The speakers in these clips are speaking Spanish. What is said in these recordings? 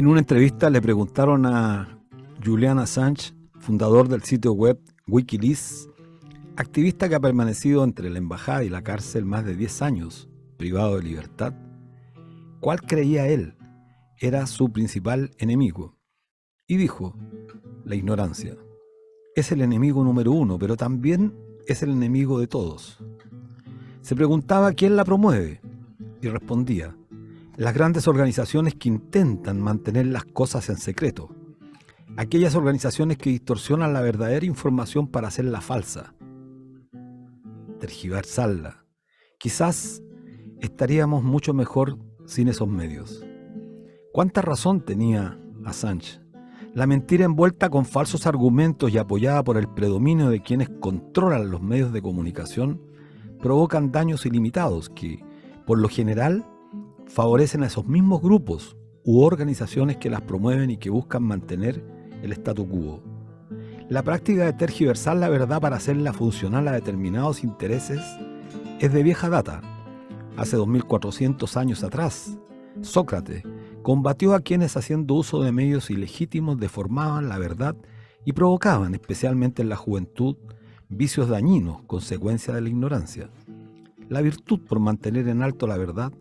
En una entrevista le preguntaron a Julian Assange, fundador del sitio web Wikileaks, activista que ha permanecido entre la embajada y la cárcel más de 10 años, privado de libertad, ¿cuál creía él era su principal enemigo? Y dijo: la ignorancia. Es el enemigo número uno, pero también es el enemigo de todos. Se preguntaba quién la promueve y respondía: las grandes organizaciones que intentan mantener las cosas en secreto, aquellas organizaciones que distorsionan la verdadera información para hacerla falsa, tergiversarla. Quizás estaríamos mucho mejor sin esos medios. ¿Cuánta razón tenía Assange? La mentira envuelta con falsos argumentos y apoyada por el predominio de quienes controlan los medios de comunicación provocan daños ilimitados que, por lo general, favorecen a esos mismos grupos u organizaciones que las promueven y que buscan mantener el statu quo. La práctica de tergiversar la verdad para hacerla funcional a determinados intereses es de vieja data. Hace 2400 años atrás, Sócrates combatió a quienes, haciendo uso de medios ilegítimos, deformaban la verdad y provocaban, especialmente en la juventud, vicios dañinos, consecuencia de la ignorancia. La virtud por mantener en alto la verdad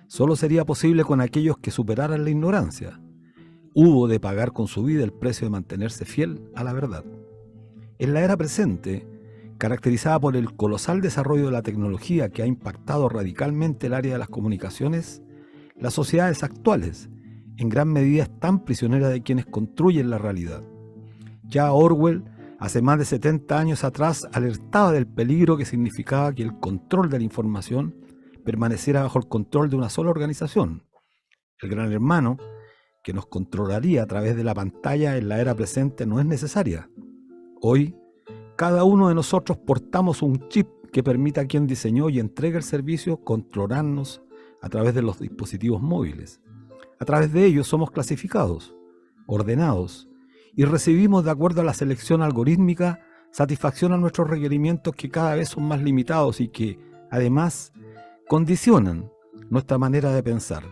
solo sería posible con aquellos que superaran la ignorancia. Hubo de pagar con su vida el precio de mantenerse fiel a la verdad. En la era presente, caracterizada por el colosal desarrollo de la tecnología que ha impactado radicalmente el área de las comunicaciones, las sociedades actuales, en gran medida, están prisioneras de quienes construyen la realidad. Ya Orwell, hace más de 70 años atrás, alertaba del peligro que significaba que el control de la información permaneciera bajo el control de una sola organización, el Gran Hermano, que nos controlaría a través de la pantalla. En la era presente no es necesaria. Hoy, cada uno de nosotros portamos un chip que permite a quien diseñó y entrega el servicio controlarnos a través de los dispositivos móviles. A través de ellos somos clasificados, ordenados, y recibimos, de acuerdo a la selección algorítmica, satisfacción a nuestros requerimientos, que cada vez son más limitados y que, además, condicionan nuestra manera de pensar.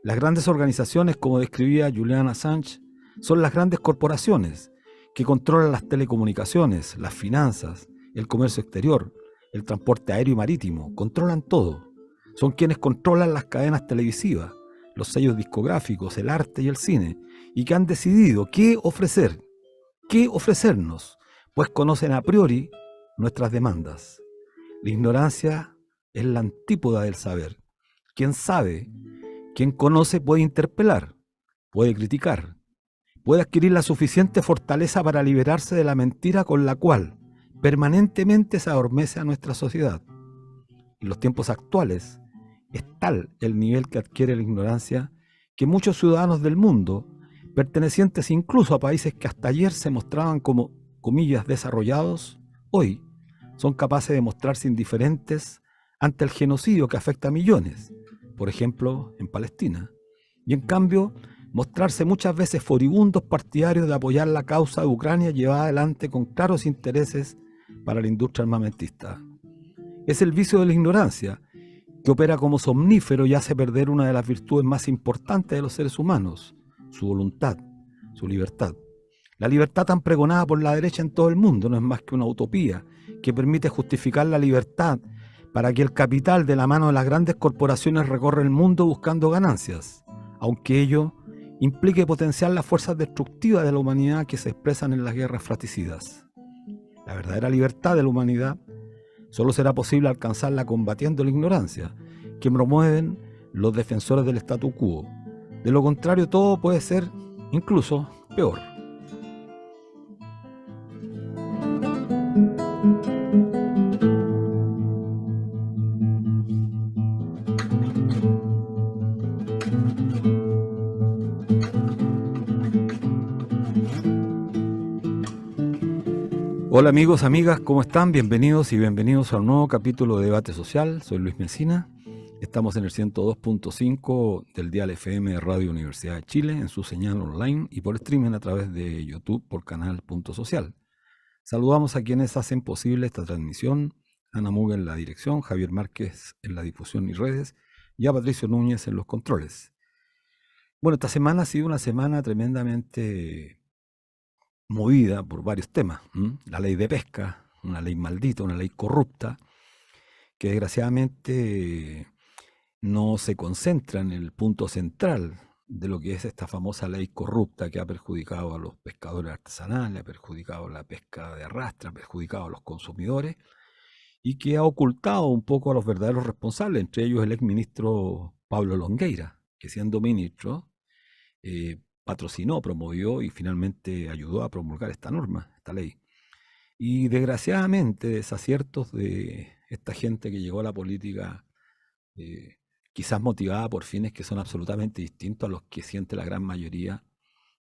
Las grandes organizaciones, como describía Julian Assange, son las grandes corporaciones que controlan las telecomunicaciones, las finanzas, el comercio exterior, el transporte aéreo y marítimo, controlan todo. Son quienes controlan las cadenas televisivas, los sellos discográficos, el arte y el cine, y que han decidido qué ofrecer, qué ofrecernos, pues conocen a priori nuestras demandas. La ignorancia es la antípoda del saber. Quien sabe, quien conoce, puede interpelar, puede criticar, puede adquirir la suficiente fortaleza para liberarse de la mentira con la cual permanentemente se adormece a nuestra sociedad. En los tiempos actuales es tal el nivel que adquiere la ignorancia que muchos ciudadanos del mundo, pertenecientes incluso a países que hasta ayer se mostraban como, comillas, desarrollados, hoy son capaces de mostrarse indiferentes ante el genocidio que afecta a millones, por ejemplo, en Palestina, y en cambio mostrarse muchas veces furibundos partidarios de apoyar la causa de Ucrania llevada adelante con claros intereses para la industria armamentista. Es el vicio de la ignorancia, que opera como somnífero y hace perder una de las virtudes más importantes de los seres humanos, su voluntad, su libertad. La libertad tan pregonada por la derecha en todo el mundo no es más que una utopía que permite justificar la libertad para que el capital, de la mano de las grandes corporaciones, recorra el mundo buscando ganancias, aunque ello implique potenciar las fuerzas destructivas de la humanidad que se expresan en las guerras fratricidas. La verdadera libertad de la humanidad solo será posible alcanzarla combatiendo la ignorancia que promueven los defensores del statu quo. De lo contrario, todo puede ser incluso peor. Hola amigos, amigas, ¿cómo están? Bienvenidos y bienvenidos a un nuevo capítulo de Debate Social. Soy Luis Messina. Estamos en el 102.5 del dial FM de Radio Universidad de Chile, en su señal online y por streaming a través de YouTube por canal Punto Social. Saludamos a quienes hacen posible esta transmisión: Ana Muga en la dirección, Javier Márquez en la difusión y redes, y a Patricio Núñez en los controles. Bueno, esta semana ha sido una semana tremendamente movida por varios temas. La ley de pesca, una ley maldita, una ley corrupta, que desgraciadamente no se concentra en el punto central de lo que es esta famosa ley corrupta que ha perjudicado a los pescadores artesanales, ha perjudicado la pesca de arrastre, ha perjudicado a los consumidores y que ha ocultado un poco a los verdaderos responsables, entre ellos el exministro Pablo Longueira, que siendo ministro patrocinó, promovió y finalmente ayudó a promulgar esta norma, esta ley. Y desgraciadamente desaciertos de esta gente que llegó a la política eh, quizás motivada por fines que son absolutamente distintos a los que siente la gran mayoría.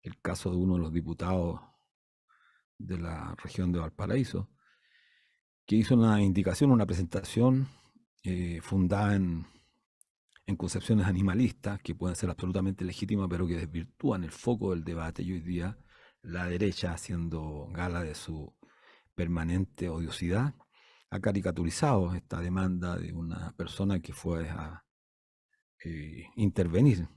El caso de uno de los diputados de la región de Valparaíso, que hizo una indicación, una presentación fundada en concepciones animalistas, que pueden ser absolutamente legítimas, pero que desvirtúan el foco del debate. Y hoy día la derecha, haciendo gala de su permanente odiosidad, ha caricaturizado esta demanda de una persona que fue a intervenir,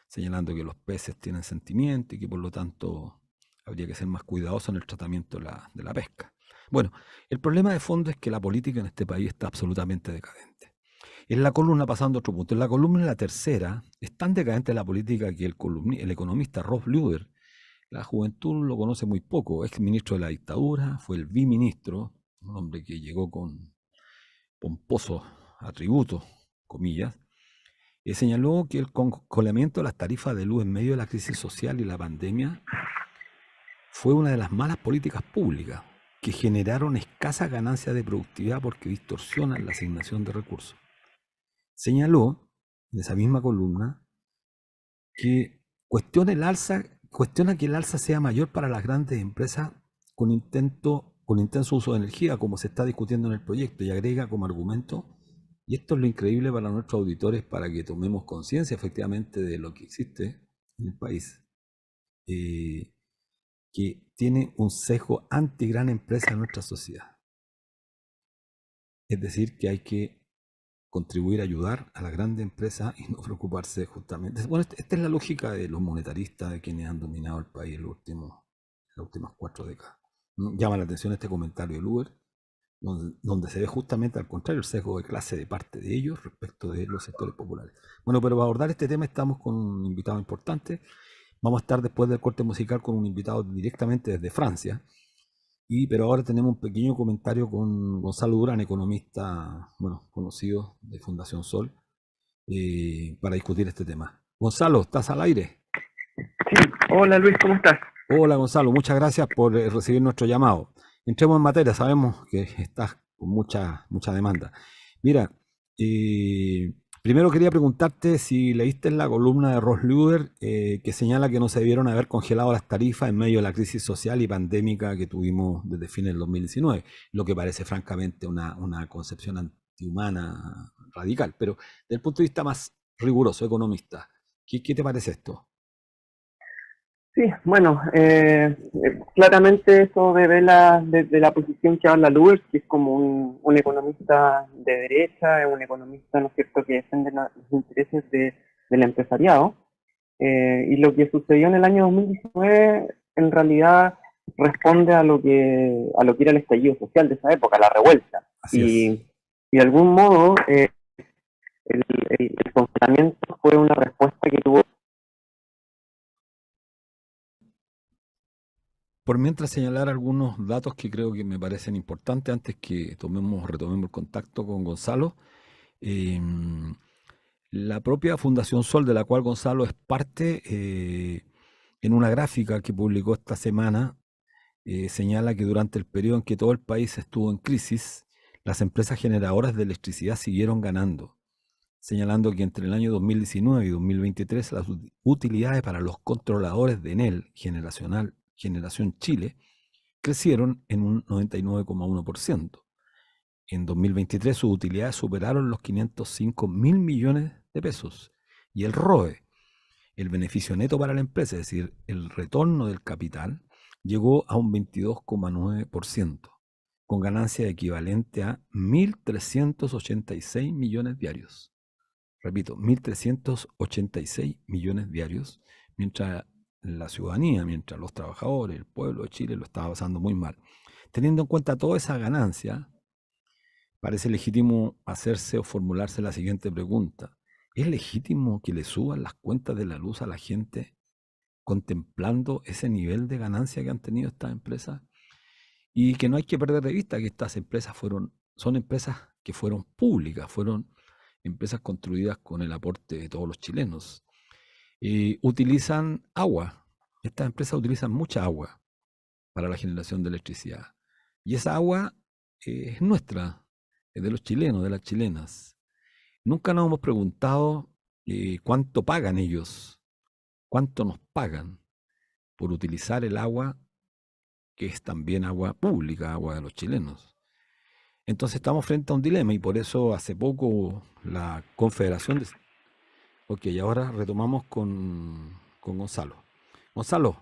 señalando que los peces tienen sentimiento y que por lo tanto habría que ser más cuidadoso en el tratamiento de la pesca. Bueno, el problema de fondo es que la política en este país está absolutamente decadente. En la columna, pasando a otro punto, en la columna en la tercera, es tan decadente la política que el economista Rolf Luder, la juventud lo conoce muy poco, ex ministro de la dictadura, fue el biministro, un hombre que llegó con pomposos atributos, comillas, señaló que el congelamiento de las tarifas de luz en medio de la crisis social y la pandemia fue una de las malas políticas públicas que generaron escasas ganancias de productividad porque distorsionan la asignación de recursos. Señaló en esa misma columna que cuestiona que el alza sea mayor para las grandes empresas con intenso uso de energía, como se está discutiendo en el proyecto, y agrega como argumento, y esto es lo increíble para nuestros auditores, para que tomemos conciencia efectivamente de lo que existe en el país, que tiene un sesgo anti gran empresa en nuestra sociedad. Es decir, que hay que contribuir a ayudar a las grandes empresas y no preocuparse justamente. Bueno, esta es la lógica de los monetaristas, de quienes han dominado el país en las últimas 4 décadas. Llama la atención este comentario de Uber, donde se ve justamente al contrario el sesgo de clase de parte de ellos respecto de los sectores populares. Bueno, pero para abordar este tema estamos con un invitado importante. Vamos a estar después del corte musical con un invitado directamente desde Francia. Pero ahora tenemos un pequeño comentario con Gonzalo Durán, economista, bueno, conocido de Fundación Sol, para discutir este tema. Gonzalo, ¿estás al aire? Sí, hola Luis, ¿cómo estás? Hola Gonzalo, muchas gracias por recibir nuestro llamado. Entremos en materia, sabemos que estás con mucha demanda. Mira, primero quería preguntarte si leíste la columna de Ross Luder que señala que no se debieron haber congelado las tarifas en medio de la crisis social y pandémica que tuvimos desde fines del 2019, lo que parece francamente una concepción antihumana radical, pero desde el punto de vista más riguroso, economista, ¿qué te parece esto? Sí, bueno, claramente eso devela desde la posición que habla Luers, que es como un economista de derecha, es un economista, ¿no es cierto?, que defiende los intereses del empresariado. Y lo que sucedió en el año 2019 en realidad responde a lo que era el estallido social de esa época, la revuelta. Así es. Y de algún modo el confinamiento fue una respuesta que tuvo. Por mientras señalar algunos datos que creo que me parecen importantes antes que retomemos el contacto con Gonzalo. La propia Fundación Sol, de la cual Gonzalo es parte, en una gráfica que publicó esta semana, señala que durante el periodo en que todo el país estuvo en crisis, las empresas generadoras de electricidad siguieron ganando, señalando que entre el año 2019 y 2023 las utilidades para los controladores de Enel Generación Chile crecieron en un 99,1%. En 2023 sus utilidades superaron los 505 mil millones de pesos y el ROE, el beneficio neto para la empresa, es decir, el retorno del capital, llegó a un 22,9%, con ganancia equivalente a 1.386 millones diarios. repito, 1.386 millones diarios, mientras la ciudadanía, mientras los trabajadores, el pueblo de Chile lo estaba pasando muy mal. Teniendo en cuenta toda esa ganancia, parece legítimo hacerse o formularse la siguiente pregunta. ¿Es legítimo que le suban las cuentas de la luz a la gente contemplando ese nivel de ganancia que han tenido estas empresas? Y que no hay que perder de vista que estas empresas son empresas que fueron públicas, fueron empresas construidas con el aporte de todos los chilenos. Utilizan agua. Estas empresas utilizan mucha agua para la generación de electricidad. Y esa agua es nuestra, es de los chilenos, de las chilenas. Nunca nos hemos preguntado cuánto pagan ellos, cuánto nos pagan por utilizar el agua, que es también agua pública, agua de los chilenos. Entonces estamos frente a un dilema y por eso hace poco la Confederación de... Ok, ahora retomamos con Gonzalo. Gonzalo.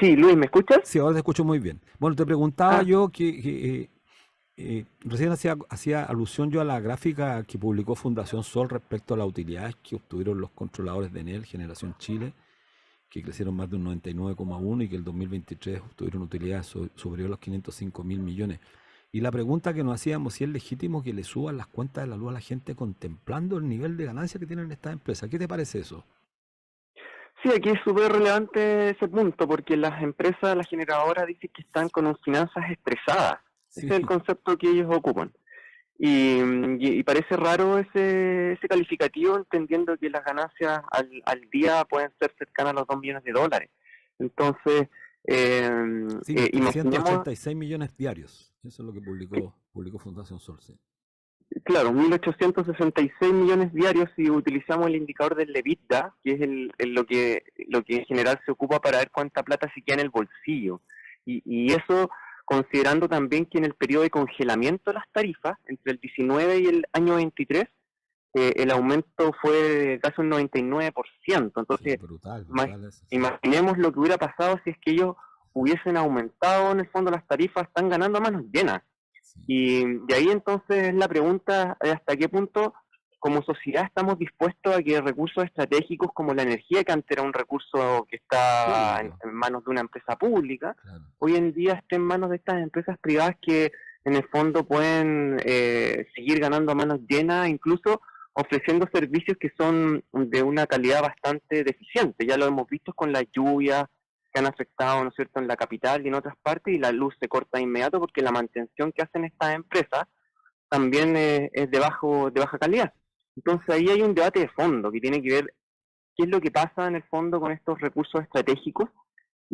Sí, Luis, ¿me escuchas? Sí, ahora te escucho muy bien. Bueno, te preguntaba yo que recién hacía alusión yo a la gráfica que publicó Fundación Sol respecto a las utilidades que obtuvieron los controladores de Enel, Generación Chile, que crecieron más de un 99,1 y que el 2023 obtuvieron utilidades superior a los 505.000 millones. Y la pregunta que nos hacíamos, si es legítimo que le suban las cuentas de la luz a la gente contemplando el nivel de ganancia que tienen estas empresas. ¿Qué te parece eso? Sí, aquí es súper relevante ese punto, porque las empresas, las generadoras, dicen que están con finanzas estresadas. Sí, Ese es el concepto que ellos ocupan. Y parece raro ese calificativo, entendiendo que las ganancias al día pueden ser cercanas a los 2 millones de dólares. Entonces, sí, imaginemos... 386 millones diarios. Eso es lo que publicó Fundación Sol. Sí. Claro, 1.866 millones diarios si utilizamos el indicador del EBITDA, que es lo que en general se ocupa para ver cuánta plata se queda en el bolsillo. Y eso considerando también que en el periodo de congelamiento de las tarifas, entre el 19 y el año 23, el aumento fue de casi un 99%. Entonces, sí, brutal eso, sí. Imaginemos lo que hubiera pasado si es que ellos hubiesen aumentado en el fondo las tarifas, están ganando a manos llenas. Sí. Y ahí entonces es la pregunta, hasta qué punto como sociedad estamos dispuestos a que recursos estratégicos como la energía, que antes era un recurso que está en manos de una empresa pública, claro, hoy en día esté en manos de estas empresas privadas que en el fondo pueden seguir ganando a manos llenas, incluso ofreciendo servicios que son de una calidad bastante deficiente. Ya lo hemos visto con las lluvias que han afectado, ¿no es cierto?, en la capital y en otras partes, y la luz se corta de inmediato porque la mantención que hacen estas empresas también es de baja calidad. Entonces ahí hay un debate de fondo que tiene que ver qué es lo que pasa en el fondo con estos recursos estratégicos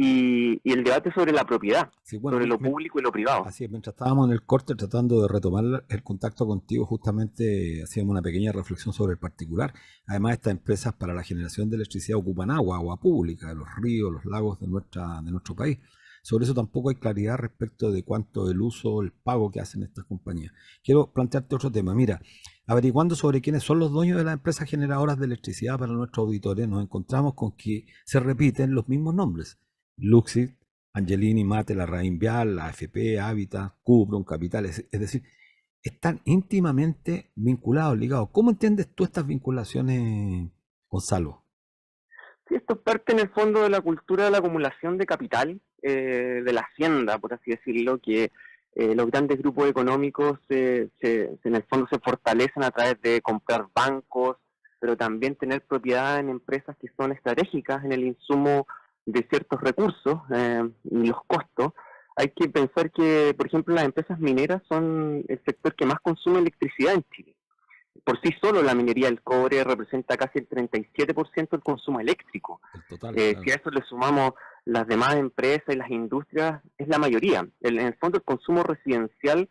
y el debate sobre la propiedad, sí, bueno, sobre lo público y lo privado. Así es, mientras estábamos en el corte tratando de retomar el contacto contigo, justamente hacíamos una pequeña reflexión sobre el particular. Además, estas empresas para la generación de electricidad ocupan agua pública, de los ríos, los lagos de nuestro país. Sobre eso tampoco hay claridad respecto de cuánto el uso, el pago que hacen estas compañías. Quiero plantearte otro tema. Mira, averiguando sobre quiénes son los dueños de las empresas generadoras de electricidad para nuestros auditores, nos encontramos con que se repiten los mismos nombres. Luxit, Angelini, Mate, la Larraín Vial, la AFP, Habitat, Cuprum, Capital, es decir, están íntimamente vinculados, ligados. ¿Cómo entiendes tú estas vinculaciones, Gonzalo? Sí, esto es parte en el fondo de la cultura de la acumulación de capital, de la hacienda, por así decirlo, que los grandes grupos económicos en el fondo se fortalecen a través de comprar bancos, pero también tener propiedad en empresas que son estratégicas en el insumo de ciertos recursos y los costos. Hay que pensar que, por ejemplo, las empresas mineras son el sector que más consume electricidad en Chile. Por sí solo la minería del cobre representa casi el 37% del consumo eléctrico. Total, claro. Si a eso le sumamos las demás empresas y las industrias, es la mayoría. En el fondo el consumo residencial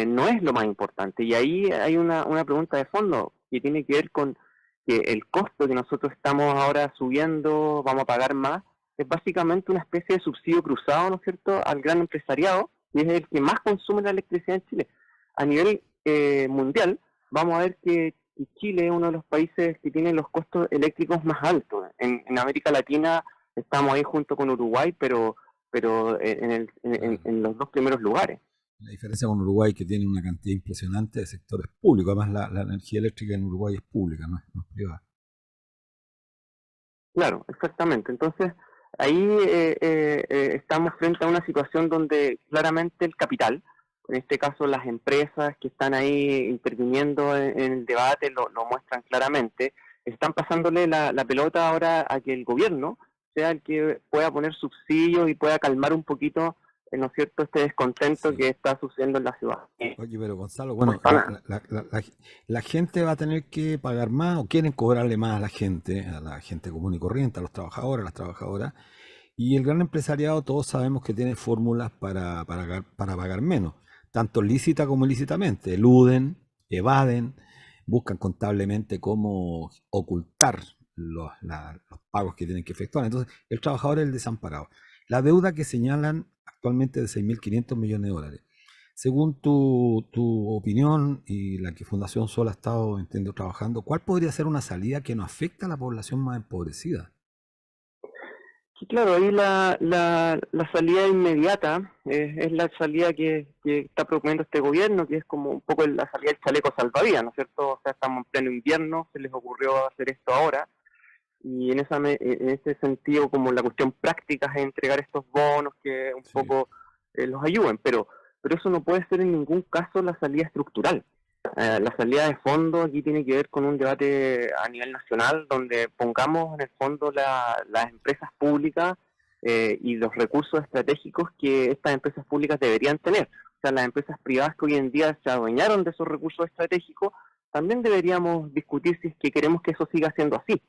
no es lo más importante. Y ahí hay una pregunta de fondo que tiene que ver con que el costo que nosotros estamos ahora subiendo, vamos a pagar más, es básicamente una especie de subsidio cruzado, ¿no es cierto?, al gran empresariado, y es el que más consume la electricidad en Chile. A nivel mundial, vamos a ver que Chile es uno de los países que tiene los costos eléctricos más altos. En América Latina estamos ahí junto con Uruguay, pero en los dos primeros lugares. La diferencia con Uruguay, que tiene una cantidad impresionante de sectores públicos. Además, la energía eléctrica en Uruguay es pública, no es privada. Claro, exactamente. Entonces, ahí estamos frente a una situación donde claramente el capital, en este caso las empresas que están ahí interviniendo en el debate, lo muestran claramente, están pasándole la pelota ahora a que el gobierno sea el que pueda poner subsidios y pueda calmar un poquito, ¿no es cierto?, este descontento Sí. que está sucediendo en la ciudad. Oye, pero Gonzalo, Como bueno, están, la gente va a tener que pagar más o quieren cobrarle más a la gente común y corriente, a los trabajadores, a las trabajadoras. Y el gran empresariado, todos sabemos que tiene fórmulas para pagar menos, tanto lícita como ilícitamente. Eluden, evaden, buscan contablemente cómo ocultar los pagos que tienen que efectuar. Entonces, el trabajador es el desamparado. La deuda que señalan actualmente de 6.500 millones de dólares. Según tu opinión y la que Fundación Sol ha estado, entiendo, trabajando, ¿cuál podría ser una salida que no afecte a la población más empobrecida? sí, claro, ahí la salida inmediata es la salida que está proponiendo este gobierno, que es como un poco la salida del chaleco salvavidas, ¿no es cierto? O sea, estamos en pleno invierno, se les ocurrió hacer esto ahora, y en ese sentido, como la cuestión práctica es entregar estos bonos que un Sí, poco los ayuden, pero eso no puede ser en ningún caso la salida estructural. La salida de fondo aquí tiene que ver con un debate a nivel nacional donde pongamos en el fondo las empresas públicas y los recursos estratégicos que estas empresas públicas deberían tener. O sea, las empresas privadas que hoy en día se adueñaron de esos recursos estratégicos, también deberíamos discutir si es que queremos que eso siga siendo así.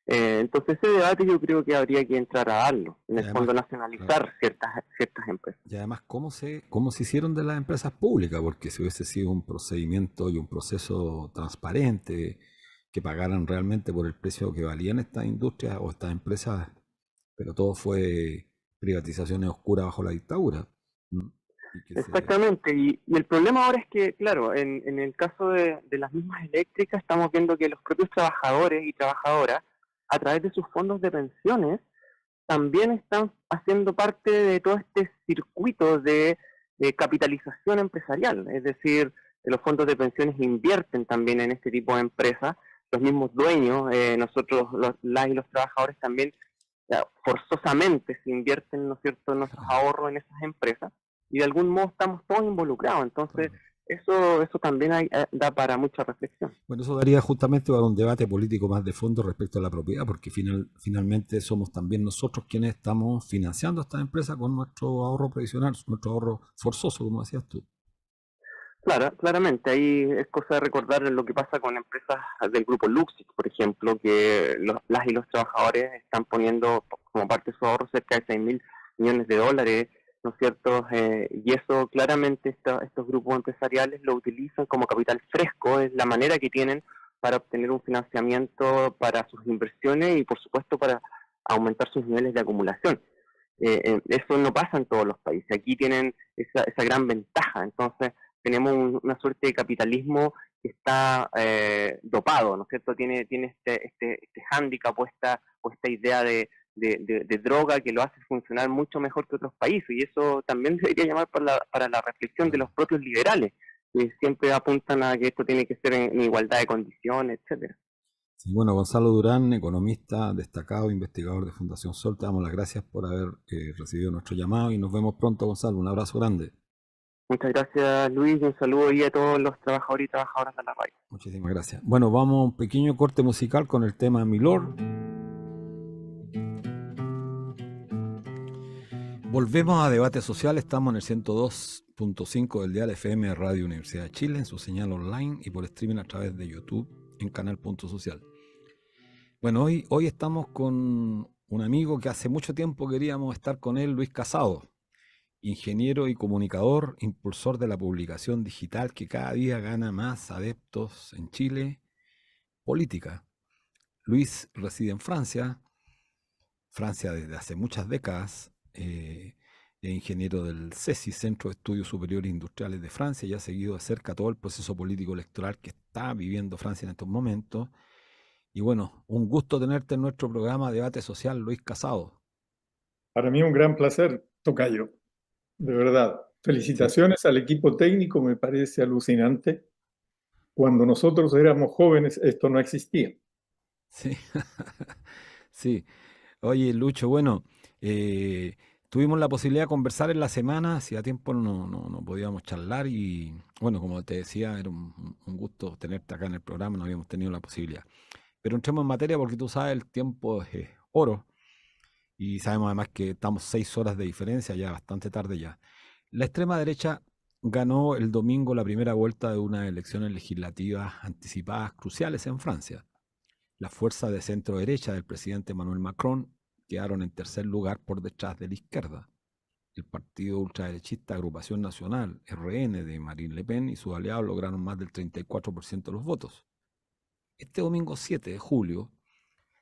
Entonces ese debate yo creo que habría que entrar a darlo, en y el además, fondo claro, nacionalizar ciertas empresas. y además ¿cómo se hicieron de las empresas públicas? Porque si hubiese sido un procedimiento y un proceso transparente, que pagaran realmente por el precio que valían estas industrias o estas empresas, pero todo fue privatizaciones oscuras bajo la dictadura. ¿Mm? Y que se, Exactamente, y el problema ahora es que, claro, en el caso de las mismas eléctricas estamos viendo que los propios trabajadores y trabajadoras, a través de sus fondos de pensiones, también están haciendo parte de todo este circuito de capitalización empresarial. Es decir, los fondos de pensiones invierten también en este tipo de empresas, los mismos dueños, nosotros, las y los trabajadores también forzosamente se invierten, ¿no es cierto?, nuestros claro, ahorros en esas empresas y de algún modo estamos todos involucrados. Entonces, claro. eso también da para mucha reflexión. Bueno, eso daría justamente para un debate político más de fondo respecto a la propiedad, porque finalmente somos también nosotros quienes estamos financiando estas empresas con nuestro ahorro previsional, nuestro ahorro forzoso, como decías tú. Claro, claramente, ahí es cosa de recordar lo que pasa con empresas del grupo Luxix, por ejemplo, que las y los trabajadores están poniendo como parte de su ahorro cerca de 6.000 millones de dólares, ¿no es cierto? Y eso claramente estos grupos empresariales lo utilizan como capital fresco, es la manera que tienen para obtener un financiamiento para sus inversiones y por supuesto para aumentar sus niveles de acumulación. Eso no pasa en todos los países, aquí tienen esa gran ventaja, entonces tenemos una suerte de capitalismo que está dopado, ¿no es cierto? Tiene este hándicap o esta idea de droga que lo hace funcionar mucho mejor que otros países, y eso también debería llamar para la reflexión de Claro. los propios liberales, que siempre apuntan a que esto tiene que ser en igualdad de condiciones, etcétera. Sí, bueno, Gonzalo Durán, economista destacado, investigador de Fundación Sol, te damos las gracias por haber recibido nuestro llamado y nos vemos pronto, Gonzalo. Un abrazo grande. Muchas gracias, Luis, y un saludo ahí a todos los trabajadores y trabajadoras de la radio. Muchísimas gracias. Bueno, vamos a un pequeño corte musical con el tema Milord. Volvemos a Debate Social, estamos en el 102.5 del dial FM de Radio Universidad de Chile, en su señal online y por streaming a través de YouTube en Canal Punto Social. Bueno, hoy estamos con un amigo que hace mucho tiempo queríamos estar con él, Luis Casado, ingeniero y comunicador, impulsor de la publicación digital que cada día gana más adeptos en Chile, política. Luis reside en Francia desde hace muchas décadas, es ingeniero del CESI, Centro de Estudios Superiores Industriales de Francia, y ha seguido de cerca todo el proceso político electoral que está viviendo Francia en estos momentos. Y bueno, un gusto tenerte en nuestro programa Debate Social, Luis Casado. Para mí un gran placer, tocayo, de verdad. Sí, Felicitaciones al equipo técnico, me parece alucinante. Cuando nosotros éramos jóvenes esto no existía. sí, sí. Oye, Lucho, bueno, eh, tuvimos la posibilidad de conversar en la semana, hacía tiempo no podíamos charlar y, bueno, como te decía, era un gusto tenerte acá en el programa, no habíamos tenido la posibilidad. Pero entremos en materia porque tú sabes, el tiempo es oro y sabemos además que estamos 6 horas de diferencia, ya bastante tarde ya. La extrema derecha ganó el domingo la primera vuelta de unas elecciones legislativas anticipadas cruciales en Francia. Las fuerzas de centro derecha del presidente Emmanuel Macron quedaron en tercer lugar por detrás de la izquierda. El partido ultraderechista Agrupación Nacional, RN, de Marine Le Pen y sus aliados lograron más del 34% de los votos. Este domingo 7 de julio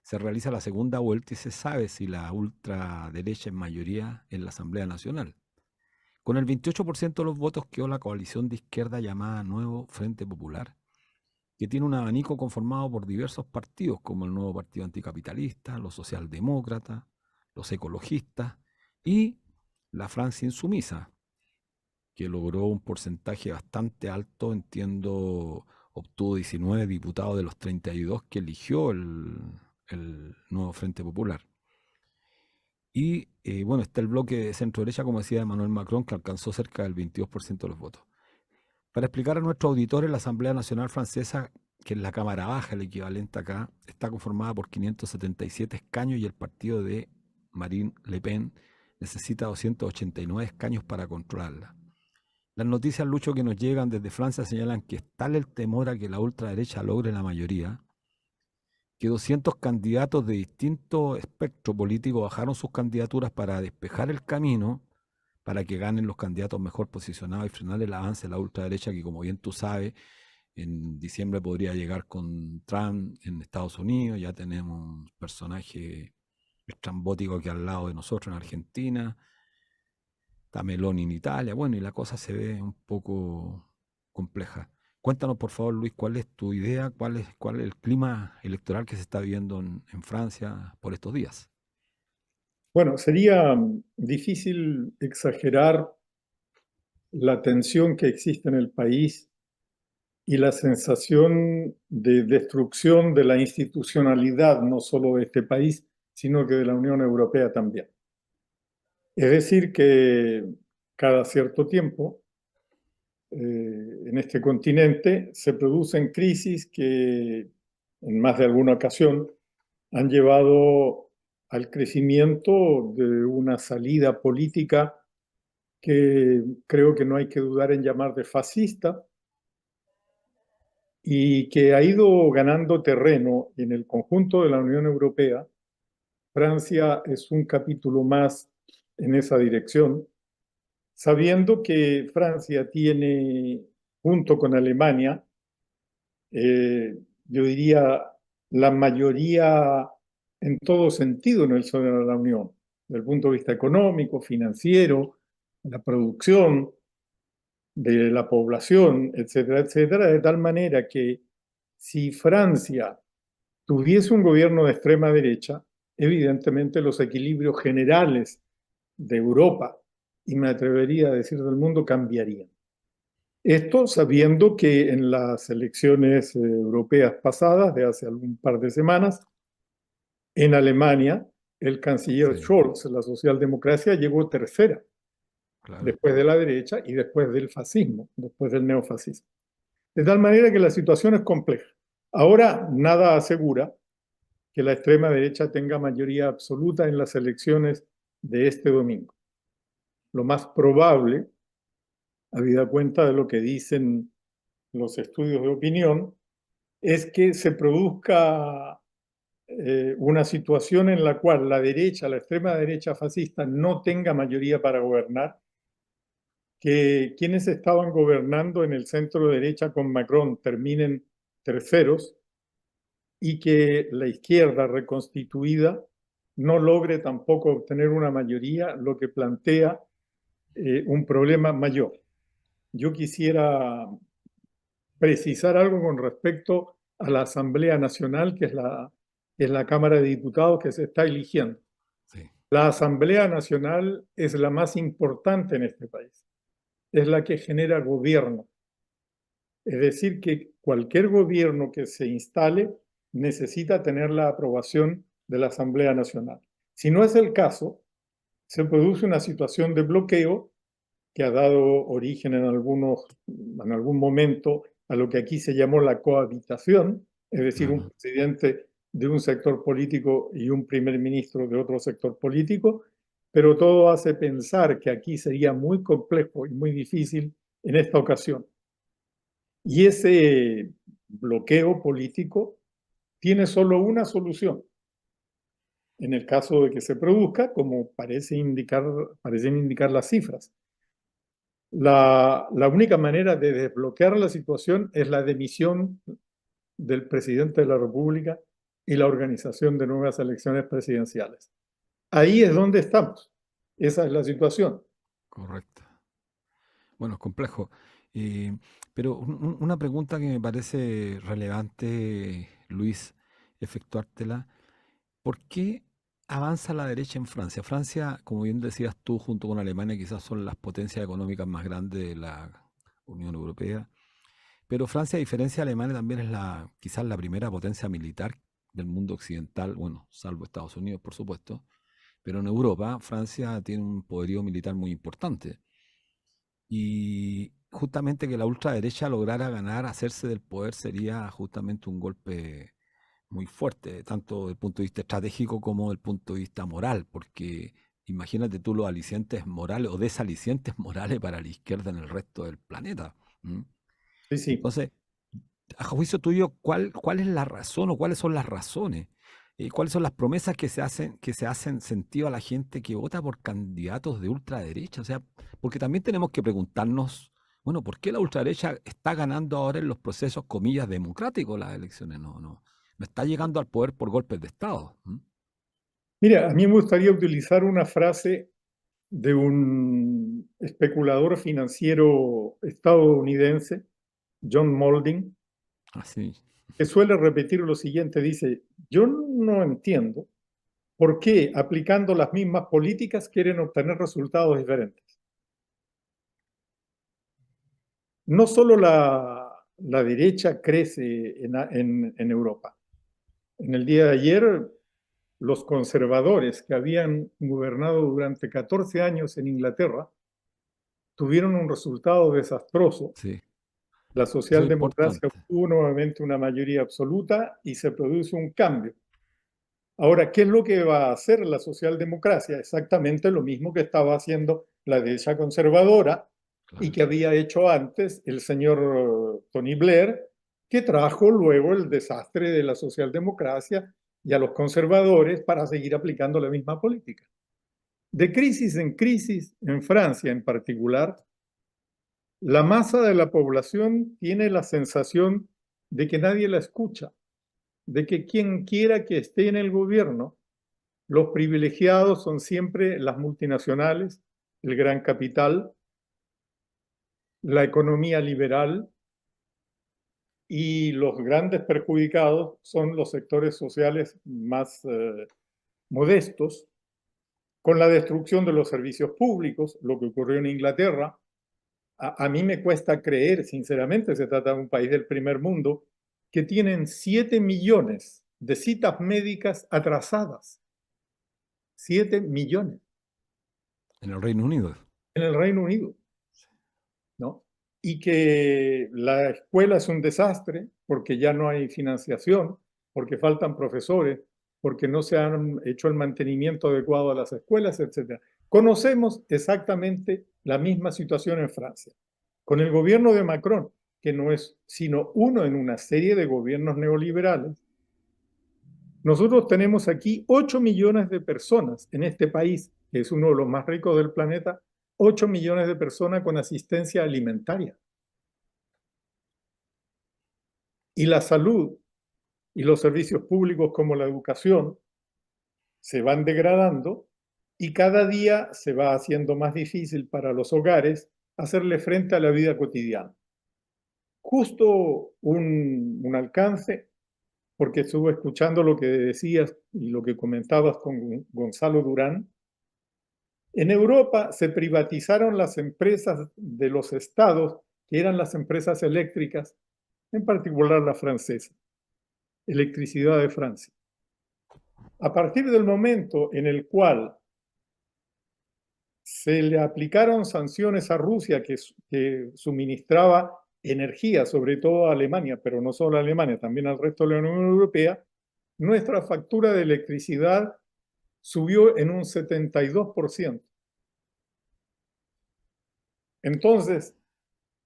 se realiza la segunda vuelta y se sabe si la ultraderecha es mayoría en la Asamblea Nacional. Con el 28% de los votos quedó la coalición de izquierda llamada Nuevo Frente Popular, que tiene un abanico conformado por diversos partidos, como el Nuevo Partido Anticapitalista, los socialdemócratas, los ecologistas y la Francia Insumisa, que logró un porcentaje bastante alto, entiendo, obtuvo 19 diputados de los 32 que eligió el Nuevo Frente Popular. Y bueno, está el bloque de centro derecha, como decía Emmanuel Macron, que alcanzó cerca del 22% de los votos. Para explicar a nuestros auditores, la Asamblea Nacional Francesa, que es la Cámara Baja, el equivalente acá, está conformada por 577 escaños y el partido de Marine Le Pen necesita 289 escaños para controlarla. Las noticias, Lucho, que nos llegan desde Francia señalan que es tal el temor a que la ultraderecha logre la mayoría, que 200 candidatos de distinto espectro político bajaron sus candidaturas para despejar el camino para que ganen los candidatos mejor posicionados y frenar el avance de la ultraderecha, que como bien tú sabes, en diciembre podría llegar con Trump en Estados Unidos, ya tenemos un personaje estrambótico que al lado de nosotros en Argentina, está Meloni en Italia, bueno, y la cosa se ve un poco compleja. Cuéntanos, por favor, Luis, cuál es tu idea, cuál es el clima electoral que se está viviendo en Francia por estos días. Bueno, sería difícil exagerar la tensión que existe en el país y la sensación de destrucción de la institucionalidad, no solo de este país, sino que de la Unión Europea también. Es decir, que cada cierto tiempo en este continente se producen crisis que en más de alguna ocasión han llevado al crecimiento de una salida política que creo que no hay que dudar en llamar de fascista y que ha ido ganando terreno en el conjunto de la Unión Europea. Francia es un capítulo más en esa dirección, sabiendo que Francia tiene, junto con Alemania, yo diría, la mayoría en todo sentido en el seno de la Unión, desde el punto de vista económico, financiero, la producción, de la población, etcétera, etcétera, de tal manera que si Francia tuviese un gobierno de extrema derecha, evidentemente los equilibrios generales de Europa, y me atrevería a decir del mundo, cambiarían. Esto sabiendo que en las elecciones europeas pasadas, de hace algún par de semanas, en Alemania, el canciller Sí, Scholz, la socialdemocracia, llegó tercera, claro. después de la derecha y después del fascismo, después del neofascismo. De tal manera que la situación es compleja. Ahora, nada asegura que la extrema derecha tenga mayoría absoluta en las elecciones de este domingo. Lo más probable, habida cuenta de lo que dicen los estudios de opinión, es que se produzca una situación en la cual la derecha, la extrema derecha fascista, no tenga mayoría para gobernar, que quienes estaban gobernando en el centro derecha con Macron terminen terceros y que la izquierda reconstituida no logre tampoco obtener una mayoría, lo que plantea un problema mayor. Yo quisiera precisar algo con respecto a la Asamblea Nacional, que es la Cámara de Diputados que se está eligiendo. Sí, La Asamblea Nacional es la más importante en este país. es la que genera gobierno. Es decir, que cualquier gobierno que se instale necesita tener la aprobación de la Asamblea Nacional. Si no es el caso, se produce una situación de bloqueo que ha dado origen en algún momento a lo que aquí se llamó la cohabitación, es decir, un Ajá. presidente de un sector político y un primer ministro de otro sector político, pero todo hace pensar que aquí sería muy complejo y muy difícil en esta ocasión. Y ese bloqueo político tiene solo una solución. En el caso de que se produzca, como parecen indicar las cifras. La única manera de desbloquear la situación es la dimisión del presidente de la República y la organización de nuevas elecciones presidenciales. Ahí es donde estamos. Esa es la situación. Correcto. Bueno, es complejo. Eh, pero una pregunta que me parece relevante, Luis, efectuártela. ¿Por qué avanza la derecha en Francia? Francia, como bien decías tú, junto con Alemania, quizás son las potencias económicas más grandes de la Unión Europea. Pero Francia, a diferencia de Alemania, también es quizás la primera potencia militar del mundo occidental, bueno, salvo Estados Unidos, por supuesto. Pero en Europa, Francia tiene un poderío militar muy importante. Y justamente que la ultraderecha lograra ganar, hacerse del poder, sería justamente un golpe muy fuerte, tanto desde el punto de vista estratégico como desde el punto de vista moral, porque imagínate tú los alicientes morales o desalicientes morales para la izquierda en el resto del planeta. ¿M? Sí, sí. Entonces, a juicio tuyo, ¿cuál es la razón o cuáles son las razones? ¿Cuáles son las promesas que se hacen sentido a la gente que vota por candidatos de ultraderecha? O sea, porque también tenemos que preguntarnos, bueno, ¿por qué la ultraderecha está ganando ahora en los procesos, comillas, democráticos las elecciones? No está llegando al poder por golpes de Estado. ¿M? Mira, a mí me gustaría utilizar una frase de un especulador financiero estadounidense, John Molding, Así, que suele repetir lo siguiente. Dice, yo no entiendo por qué aplicando las mismas políticas quieren obtener resultados diferentes. No solo la derecha crece en Europa. En el día de ayer, los conservadores que habían gobernado durante 14 años en Inglaterra tuvieron un resultado desastroso. sí, La eso es socialdemocracia importante. obtuvo nuevamente una mayoría absoluta y se produce un cambio. Ahora, ¿qué es lo que va a hacer la socialdemocracia? Exactamente lo mismo que estaba haciendo la derecha conservadora y Claro. que había hecho antes el señor Tony Blair, que trajo luego el desastre de la socialdemocracia y a los conservadores para seguir aplicando la misma política. De crisis en crisis, en Francia en particular, la masa de la población tiene la sensación de que nadie la escucha, de que quien quiera que esté en el gobierno, los privilegiados son siempre las multinacionales, el gran capital, la economía liberal, y los grandes perjudicados son los sectores sociales más modestos, con la destrucción de los servicios públicos, lo que ocurrió en Inglaterra. A mí me cuesta creer, sinceramente, se trata de un país del primer mundo, que tienen 7 millones de citas médicas atrasadas. 7 millones En el Reino Unido. en el Reino Unido, ¿no? Y que la escuela es un desastre porque ya no hay financiación, porque faltan profesores, porque no se han hecho el mantenimiento adecuado a las escuelas, etc. Conocemos exactamente la misma situación en Francia. Con el gobierno de Macron, que no es sino uno en una serie de gobiernos neoliberales, nosotros tenemos aquí 8 millones de personas en este país, que es uno de los más ricos del planeta, 8 millones de personas con asistencia alimentaria. Y la salud y los servicios públicos como la educación se van degradando y cada día se va haciendo más difícil para los hogares hacerle frente a la vida cotidiana. Justo un alcance, porque estuve escuchando lo que decías y lo que comentabas con Gonzalo Durán, En Europa se privatizaron las empresas de los estados, que eran las empresas eléctricas, en particular la francesa, Electricidad de Francia. A partir del momento en el cual se le aplicaron sanciones a Rusia, que suministraba energía, sobre todo a Alemania, pero no solo a Alemania, también al resto de la Unión Europea, nuestra factura de electricidad subió en un 72%. Entonces,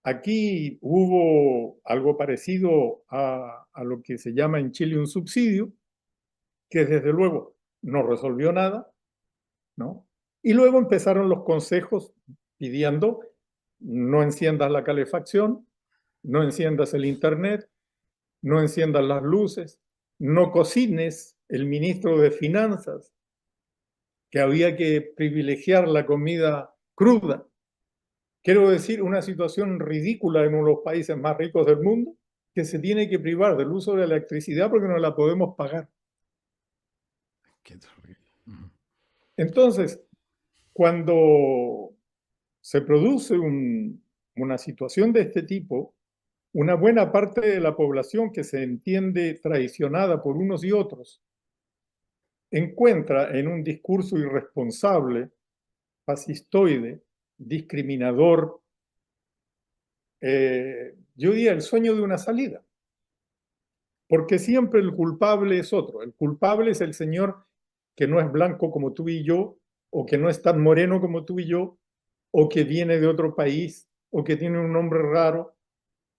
aquí hubo algo parecido a lo que se llama en Chile un subsidio, que desde luego no resolvió nada, ¿no? Y luego empezaron los consejos pidiendo: no enciendas la calefacción, no enciendas el internet, no enciendas las luces, no cocines. El ministro de Finanzas, que había que privilegiar la comida cruda. Quiero decir, una situación ridícula en uno de los países más ricos del mundo, que se tiene que privar del uso de la electricidad porque no la podemos pagar. Qué terrible. Entonces, cuando se produce una situación de este tipo, una buena parte de la población que se entiende traicionada por unos y otros encuentra en un discurso irresponsable, fascistoide, discriminador, yo diría el sueño de una salida. Porque siempre el culpable es otro. El culpable es el señor que no es blanco como tú y yo, o que no es tan moreno como tú y yo, o que viene de otro país, o que tiene un nombre raro.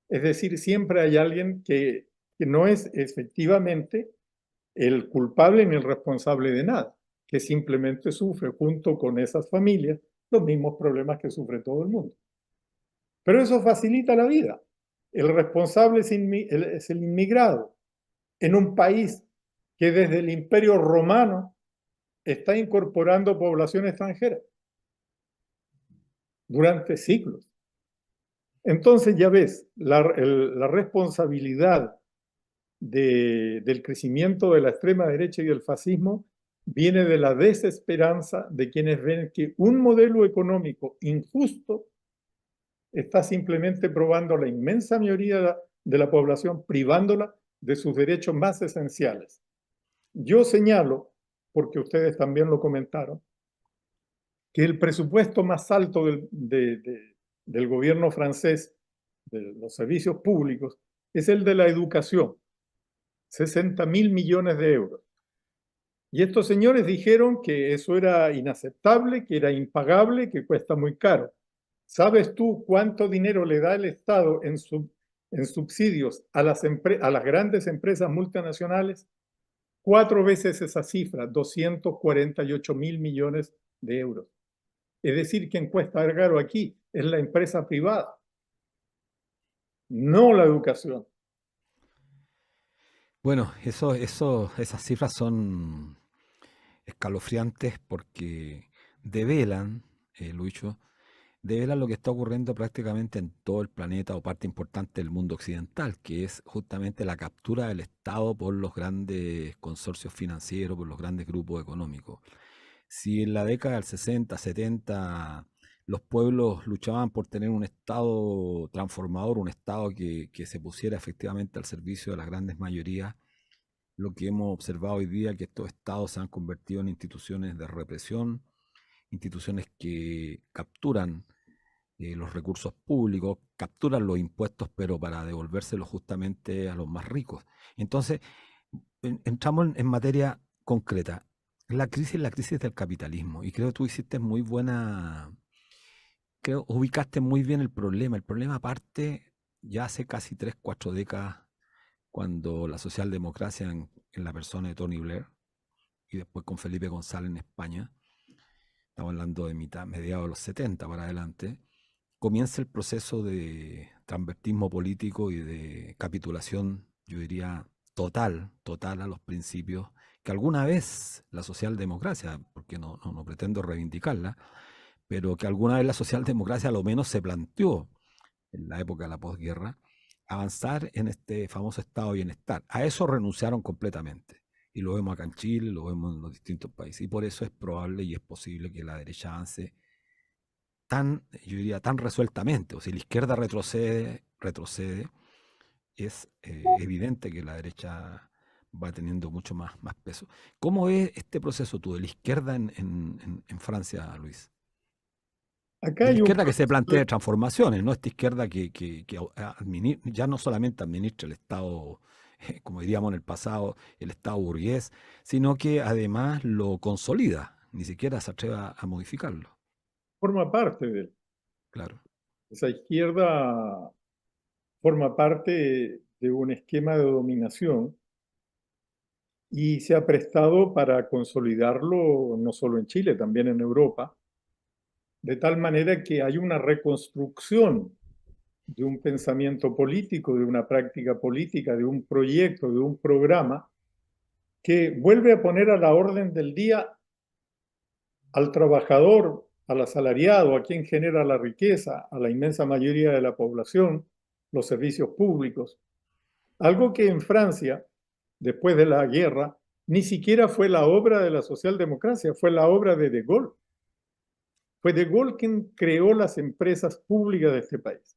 Es decir, siempre hay alguien que no es efectivamente el culpable ni el responsable de nada, que simplemente sufre junto con esas familias los mismos problemas que sufre todo el mundo. Pero eso facilita la vida. El responsable es el inmigrado en un país que desde el Imperio Romano está incorporando población extranjera durante siglos. Entonces ya ves, la responsabilidad del crecimiento de la extrema derecha y del fascismo viene de la desesperanza de quienes ven que un modelo económico injusto está simplemente probando a la inmensa mayoría de la población, privándola de sus derechos más esenciales. Yo señalo, porque ustedes también lo comentaron, que el presupuesto más alto del gobierno francés, de los servicios públicos, es el de la educación, 60.000 millones de euros. Y estos señores dijeron que eso era inaceptable, que era impagable, que cuesta muy caro. ¿Sabes tú cuánto dinero le da el Estado en subsidios a las grandes empresas multinacionales? 4 veces esa cifra, 248.000 millones de euros. Es decir, quien cuesta caro aquí es la empresa privada, no la educación. Bueno, esas cifras son escalofriantes porque develan, Lucho, develan lo que está ocurriendo prácticamente en todo el planeta o parte importante del mundo occidental, que es justamente la captura del Estado por los grandes consorcios financieros, por los grandes grupos económicos. Si en la década del 60, 70 los pueblos luchaban por tener un Estado transformador, un Estado que se pusiera efectivamente al servicio de las grandes mayorías, lo que hemos observado hoy día es que estos estados se han convertido en instituciones de represión, instituciones que capturan los recursos públicos, capturan los impuestos, pero para devolvérselos justamente a los más ricos. Entonces, entramos en materia concreta. La crisis del capitalismo, y creo que tú hiciste muy buena, creo ubicaste muy bien el problema. El problema parte ya hace casi 3, 4 décadas, cuando la socialdemocracia en la persona de Tony Blair y después con Felipe González en España, estamos hablando de mediados de los 70 para adelante, comienza el proceso de transvertismo político y de capitulación, yo diría, total a los principios que alguna vez la socialdemocracia, porque no pretendo reivindicarla, pero que alguna vez la socialdemocracia a lo menos se planteó en la época de la posguerra, avanzar en este famoso estado de bienestar. A eso renunciaron completamente. y lo vemos acá en Chile, lo vemos en los distintos países, y por eso es probable y es posible que la derecha avance yo diría, tan resueltamente. O si la izquierda retrocede, es evidente que la derecha va teniendo mucho más peso. ¿Cómo ves este proceso tú de la izquierda en Francia, Luis? Acá De la hay un izquierda que se proceso plantea transformaciones, no esta izquierda que ya no solamente administra el Estado, como diríamos en el pasado, el Estado burgués, sino que además lo consolida, ni siquiera se atreve a modificarlo. forma parte de él. Claro. Esa izquierda forma parte de un esquema de dominación y se ha prestado para consolidarlo no solo en Chile, también en Europa, de tal manera que hay una reconstrucción de un pensamiento político, de una práctica política, de un proyecto, de un programa que vuelve a poner a la orden del día al trabajador, al asalariado, a quien genera la riqueza, a la inmensa mayoría de la población, los servicios públicos. Algo que en Francia, después de la guerra, ni siquiera fue la obra de la socialdemocracia, fue la obra de Gaulle. Fue De Gaulle quien creó las empresas públicas de este país,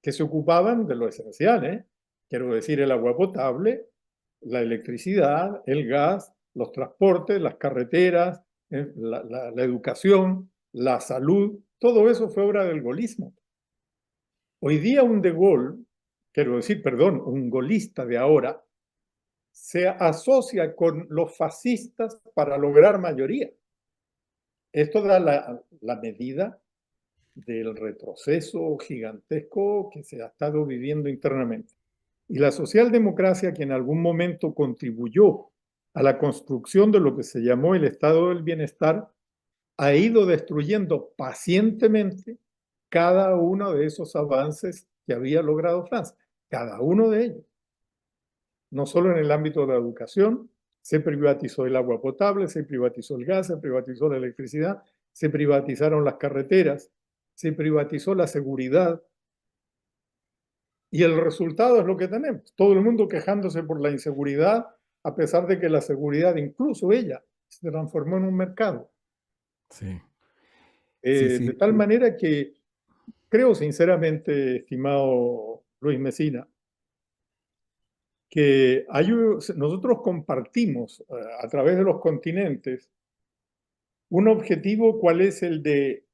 que se ocupaban de lo esencial, ¿eh? Quiero decir, el agua potable, la electricidad, el gas, los transportes, las carreteras, la educación, la salud, todo eso fue obra del gaullismo. Hoy día un De Gaulle, quiero decir, perdón, un golista de ahora, se asocia con los fascistas para lograr mayoría. Esto da la medida del retroceso gigantesco que se ha estado viviendo internamente. Y la socialdemocracia, que en algún momento contribuyó a la construcción de lo que se llamó el estado del bienestar, ha ido destruyendo pacientemente cada uno de esos avances que había logrado Francia, cada uno de ellos. No solo en el ámbito de la educación, se privatizó el agua potable, se privatizó el gas, se privatizó la electricidad, se privatizaron las carreteras, se privatizó la seguridad. Y el resultado es lo que tenemos. Todo el mundo quejándose por la inseguridad, a pesar de que la seguridad, incluso ella, se transformó en un mercado. Sí, De tal manera que creo sinceramente, estimado Luis Mesina, que nosotros compartimos a través de los continentes un objetivo, cuál es el de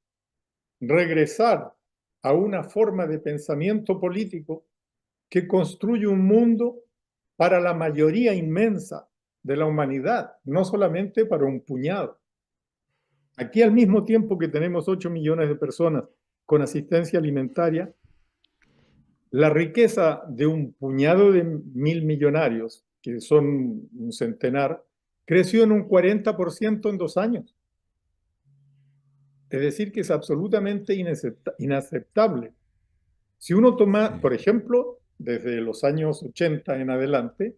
regresar a una forma de pensamiento político que construye un mundo para la mayoría inmensa de la humanidad, no solamente para un puñado. Aquí, al mismo tiempo que tenemos 8 millones de personas con asistencia alimentaria, la riqueza de un puñado de 1.000 millonarios, que son un centenar, creció en un 40% en 2 años. Es decir, que es absolutamente inaceptable. Si uno toma, por ejemplo, desde los años 80 en adelante,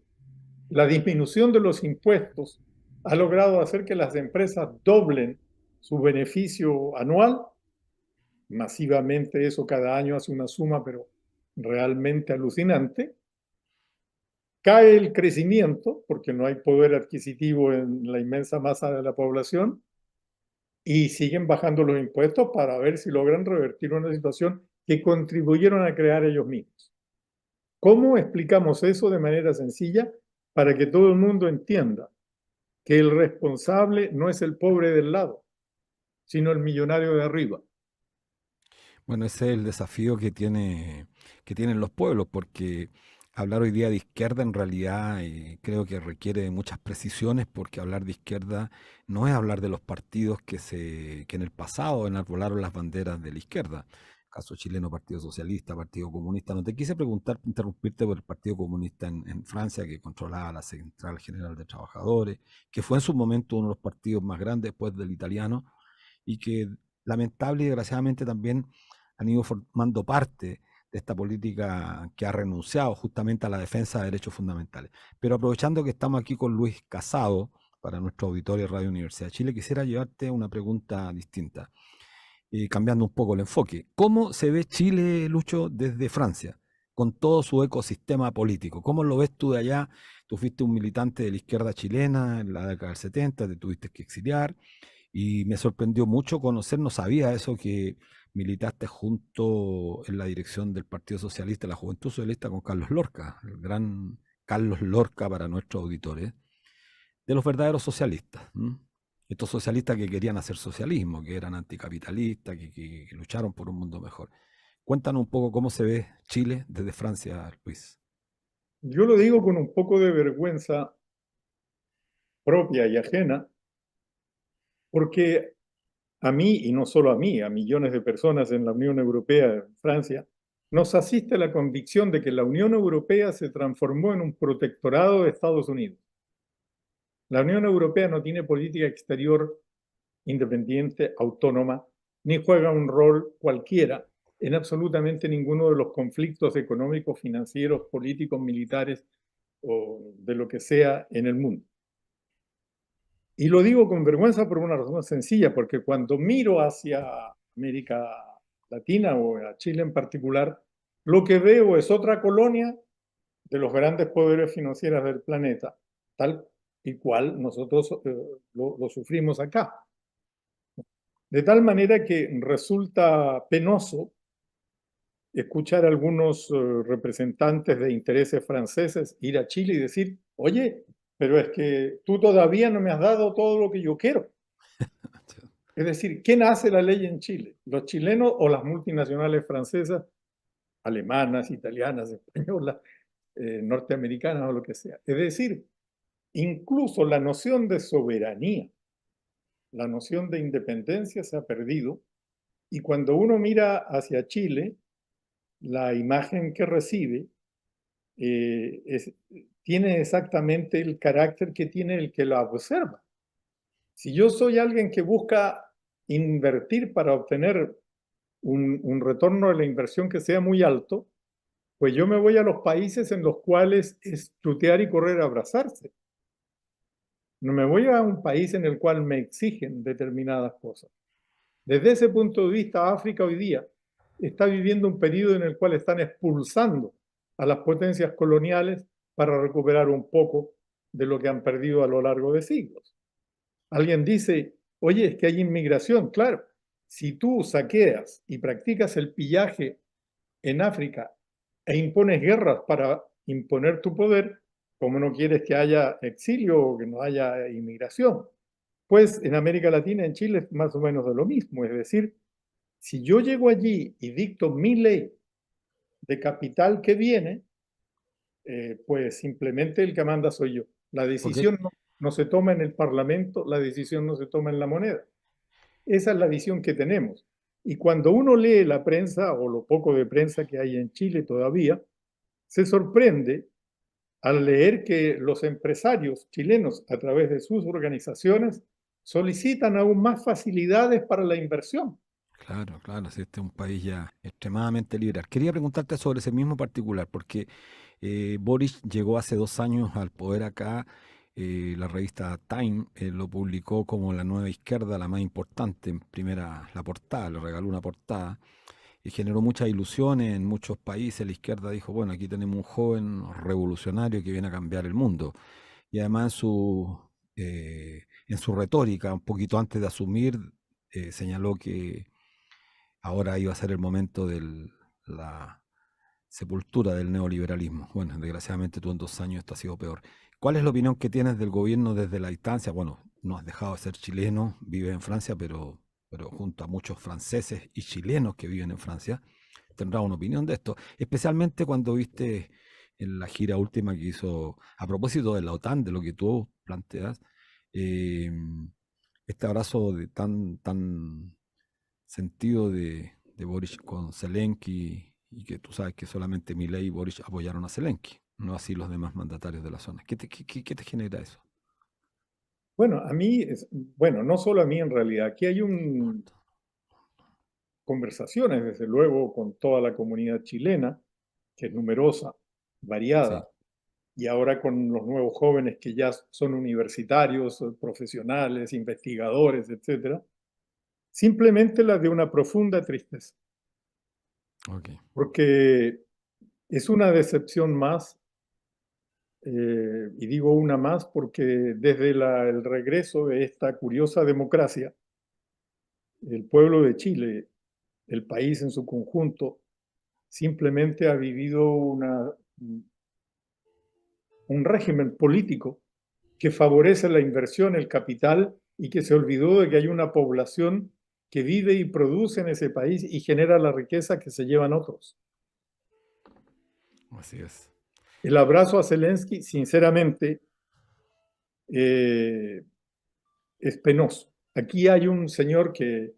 la disminución de los impuestos ha logrado hacer que las empresas doblen su beneficio anual. Masivamente eso cada año hace una suma, pero realmente alucinante. Cae el crecimiento, porque no hay poder adquisitivo en la inmensa masa de la población, y siguen bajando los impuestos para ver si logran revertir una situación que contribuyeron a crear ellos mismos. ¿Cómo explicamos eso de manera sencilla para que todo el mundo entienda que el responsable no es el pobre del lado, sino el millonario de arriba? Bueno, ese es el desafío que tienen los pueblos, porque hablar hoy día de izquierda en realidad creo que requiere de muchas precisiones, porque hablar de izquierda no es hablar de los partidos que en el pasado enarbolaron las banderas de la izquierda. Caso chileno, Partido Socialista, Partido Comunista. No te quise preguntar, interrumpirte por el Partido Comunista en Francia, que controlaba la Central General de Trabajadores, que fue en su momento uno de los partidos más grandes después del italiano, y que lamentable y desgraciadamente también han ido formando parte de esta política que ha renunciado justamente a la defensa de derechos fundamentales. Pero aprovechando que estamos aquí con Luis Casado, para nuestro auditorio de Radio Universidad de Chile, quisiera llevarte una pregunta distinta, cambiando un poco el enfoque. ¿Cómo se ve Chile, Lucho, desde Francia? con todo su ecosistema político. ¿Cómo lo ves tú de allá? Tú fuiste un militante de la izquierda chilena en la década del 70, te tuviste que exiliar y me sorprendió mucho conocer, no sabía eso, que militaste junto en la dirección del Partido Socialista, la Juventud Socialista, con Carlos Lorca, el gran Carlos Lorca para nuestros auditores, de los verdaderos socialistas. ¿M? Estos socialistas que querían hacer socialismo, que eran anticapitalistas, que lucharon por un mundo mejor. Cuéntanos un poco cómo se ve Chile desde Francia, Luis. Yo lo digo con un poco de vergüenza propia y ajena, porque a mí, y no solo a mí, a millones de personas en la Unión Europea, en Francia, nos asiste la convicción de que la Unión Europea se transformó en un protectorado de Estados Unidos. La Unión Europea no tiene política exterior independiente, autónoma, ni juega un rol cualquiera en absolutamente ninguno de los conflictos económicos, financieros, políticos, militares o de lo que sea en el mundo. Y lo digo con vergüenza por una razón sencilla, porque cuando miro hacia América Latina o a Chile en particular, lo que veo es otra colonia de los grandes poderes financieros del planeta, tal y cual nosotros lo sufrimos acá. De tal manera que resulta penoso escuchar a algunos representantes de intereses franceses ir a Chile y decir, oye, pero es que tú todavía no me has dado todo lo que yo quiero. Es decir, ¿quién hace la ley en Chile? ¿Los chilenos o las multinacionales francesas, alemanas, italianas, españolas, norteamericanas o lo que sea? Es decir, incluso la noción de soberanía, la noción de independencia se ha perdido, y cuando uno mira hacia Chile, la imagen que recibe tiene exactamente el carácter que tiene el que la observa. Si yo soy alguien que busca invertir para obtener un retorno de la inversión que sea muy alto, pues yo me voy a los países en los cuales es tutear y correr a abrazarse. No me voy a un país en el cual me exigen determinadas cosas. Desde ese punto de vista, África hoy día está viviendo un periodo en el cual están expulsando a las potencias coloniales para recuperar un poco de lo que han perdido a lo largo de siglos. Alguien dice, oye, es que hay inmigración. Claro, si tú saqueas y practicas el pillaje en África e impones guerras para imponer tu poder, ¿cómo no quieres que haya exilio o que no haya inmigración? Pues en América Latina, en Chile, es más o menos de lo mismo. Es decir, si yo llego allí y dicto mi ley de capital que viene, pues simplemente el que manda soy yo. La Porque, decisión no se toma en el Parlamento, la decisión no se toma en la moneda. Esa es la visión que tenemos. Y cuando uno lee la prensa, o lo poco de prensa que hay en Chile todavía, se sorprende al leer que los empresarios chilenos, a través de sus organizaciones, solicitan aún más facilidades para la inversión. claro, claro, si este es un país ya extremadamente liberal. Quería preguntarte sobre ese mismo particular, porque Boris llegó hace 2 años al poder acá. La revista Time lo publicó como la nueva izquierda, la más importante, en primera, la portada, le regaló una portada y generó muchas ilusiones en muchos países. La izquierda dijo, bueno, aquí tenemos un joven revolucionario que viene a cambiar el mundo. Y además en su retórica, un poquito antes de asumir, señaló que ahora iba a ser el momento de la sepultura del neoliberalismo. Bueno, desgraciadamente tú en 2 años esto ha sido peor. ¿Cuál es la opinión que tienes del gobierno desde la distancia? Bueno, no has dejado de ser chileno, vives en Francia, pero junto a muchos franceses y chilenos que viven en Francia, tendrás una opinión de esto, especialmente cuando viste en la gira última que hizo, a propósito de la OTAN, de lo que tú planteas, eh, este abrazo de tan sentido de Boric con Zelensky, y que tú sabes que solamente Milei y Boric apoyaron a Zelensky, no así los demás mandatarios de la zona. ¿Qué te genera eso? Bueno, a mí, bueno, no solo a mí en realidad, aquí hay conversaciones, desde luego, con toda la comunidad chilena, que es numerosa, Sí, variada, y ahora con los nuevos jóvenes que ya son universitarios, profesionales, investigadores, etcétera, simplemente la de una profunda tristeza, ok. porque Es una decepción más, y digo una más porque desde el regreso de esta curiosa democracia, el pueblo de Chile, el país en su conjunto, simplemente ha vivido un régimen político que favorece la inversión, el capital, y que se olvidó de que hay una población que vive y produce en ese país y genera la riqueza que se llevan otros. Así es. El abrazo a Zelensky, sinceramente, es penoso. Aquí hay un señor que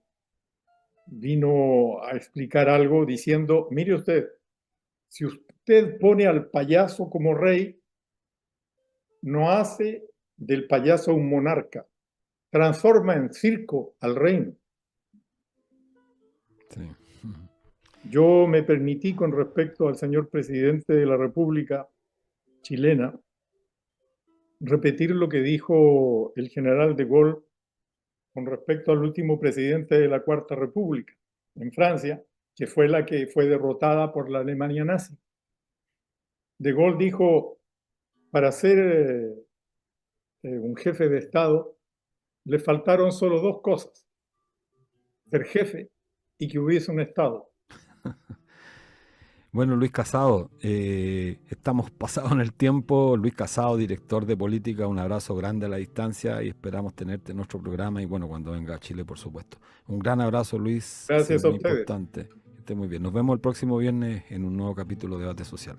vino a explicar algo diciendo, mire usted, si usted pone al payaso como rey, no hace del payaso un monarca, transforma en circo al reino. Sí. Yo me permití, con respecto al señor presidente de la República chilena, repetir lo que dijo el general de Gaulle con respecto al último presidente de la Cuarta República en Francia, que fue la que fue derrotada por la Alemania nazi. De Gaulle dijo, para ser un jefe de Estado, le faltaron solo dos cosas: ser jefe y que hubiese un Estado. Bueno, Luis Casado, estamos pasados en el tiempo. Luis Casado, director de política, un abrazo grande a la distancia y esperamos tenerte en nuestro programa y bueno, cuando venga a Chile, por supuesto. Un gran abrazo, Luis, ha sido Gracias a muy ustedes. importante. Que esté muy bien. Nos vemos el próximo viernes en un nuevo capítulo de Debate Social.